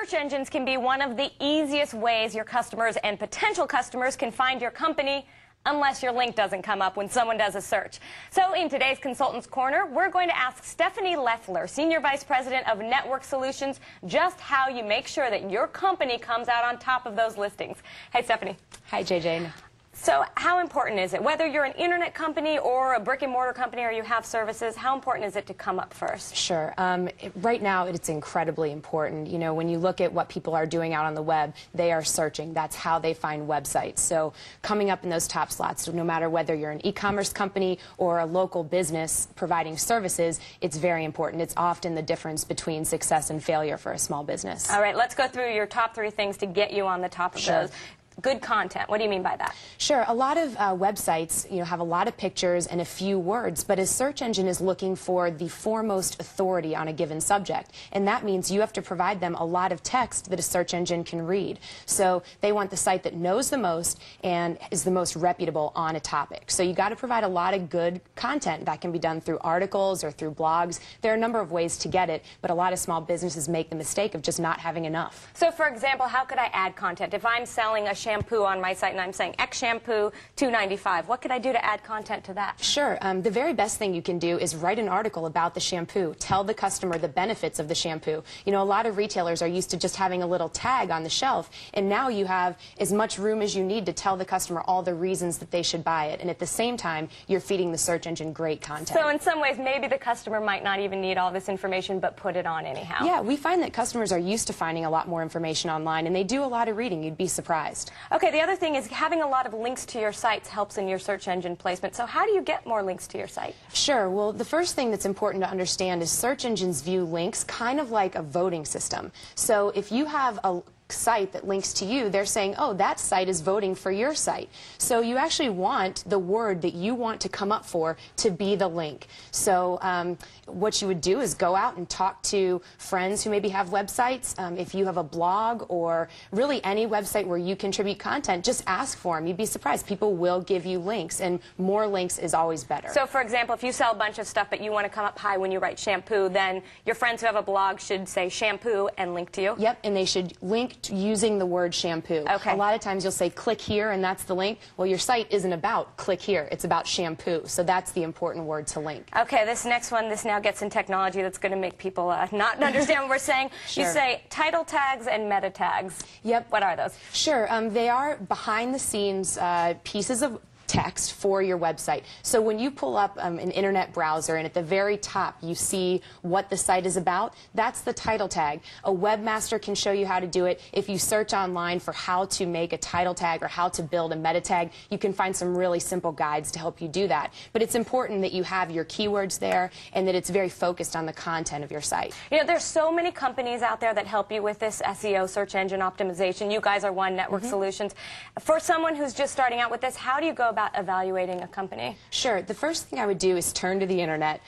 Search engines can be one of the easiest ways your customers and potential customers can find your company, unless your link doesn't come up when someone does a search. So in today's Consultants Corner, we're going to ask Stephanie Leffler, Senior Vice President of Network Solutions, just how you make sure that your company comes out on top of those listings. Hey, Stephanie. Hi, JJ. So how important is it, whether you're an internet company or a brick-and-mortar company or you have services, how important is it to come up first? Sure. Right now, it's incredibly important. You know, when you look at what people are doing out on the web, they are searching. That's how they find websites. So coming up in those top slots, no matter whether you're an e-commerce company or a local business providing services, it's very important. It's often the difference between success and failure for a small business. All right, let's go through your top 3 things to get you on the top of those. Good content. What do you mean by that? Sure. A lot of websites, have a lot of pictures and a few words, but a search engine is looking for the foremost authority on a given subject, and that means you have to provide them a lot of text that a search engine can read. So they want the site that knows the most and is the most reputable on a topic. So you got to provide a lot of good content. That can be done through articles or through blogs. There are a number of ways to get it, but a lot of small businesses make the mistake of just not having enough. So, for example, how could I add content? If I'm selling a shampoo on my site and I'm saying X shampoo $2.95, what could I do to add content to that? Sure. The very best thing you can do is write an article about the shampoo. Tell the customer the benefits of the shampoo. A lot of retailers are used to just having a little tag on the shelf, and now you have as much room as you need to tell the customer all the reasons that they should buy it, and at the same time you're feeding the search engine great content. So in some ways maybe the customer might not even need all this information but put it on anyhow. Yeah, we find that customers are used to finding a lot more information online, and they do a lot of reading. You'd be surprised. Okay, the other thing is having a lot of links to your sites helps in your search engine placement. So how do you get more links to your site? Sure. Well, the first thing that's important to understand is search engines view links kind of like a voting system. So if you have a site that links to you, they're saying, oh, that site is voting for your site. So you actually want the word that you want to come up for to be the link. So what you would do is go out and talk to friends who maybe have websites. If you have a blog or really any website where you contribute content, just ask for them. You'd be surprised. People will give you links, and more links is always better. So, for example, if you sell a bunch of stuff but you want to come up high when you write shampoo, then your friends who have a blog should say shampoo and link to you? Yep, and they should link using the word shampoo. Okay. A lot of times you'll say click here and that's the link. Well, your site isn't about click here. It's about shampoo. So that's the important word to link. Okay, this next one, this now gets in technology that's going to make people not understand what we're saying. Sure. You say title tags and meta tags. Yep. What are those? Sure. They are behind the scenes pieces of text for your website. So when you pull up an internet browser and at the very top you see what the site is about, that's the title tag. A webmaster can show you how to do it. If you search online for how to make a title tag or how to build a meta tag, you can find some really simple guides to help you do that. But it's important that you have your keywords there and that it's very focused on the content of your site. There's so many companies out there that help you with this SEO, search engine optimization. You guys are one, Network Solutions. For someone who's just starting out with this, how do you go about evaluating a company? Sure. The first thing I would do is turn to the internet,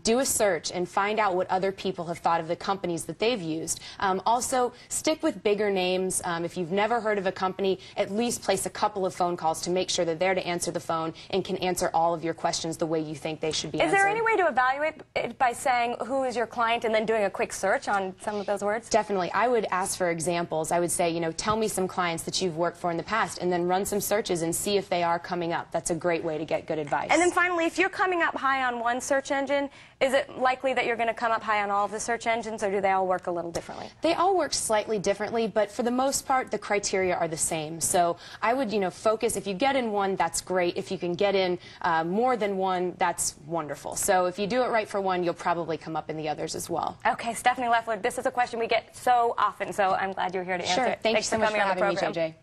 do a search, and find out what other people have thought of the companies that they've used. Also, stick with bigger names. If you've never heard of a company, at least place a couple of phone calls to make sure they're there to answer the phone and can answer all of your questions the way you think they should be answered. Is there any way to evaluate it by saying who is your client and then doing a quick search on some of those words? Definitely. I would ask for examples. I would say, tell me some clients that you've worked for in the past, and then run some searches and see if they are coming up. That's a great way to get good advice. And then finally, if you're coming up high on one search engine, is it likely that you're going to come up high on all of the search engines, or do they all work a little differently? They all work slightly differently, but for the most part, the criteria are the same. So I would, focus. If you get in one, that's great. If you can get in more than one, that's wonderful. So if you do it right for one, you'll probably come up in the others as well. Okay, Stephanie Leffler, this is a question we get so often, so I'm glad you're here to answer it. Thanks so much for having me, JJ.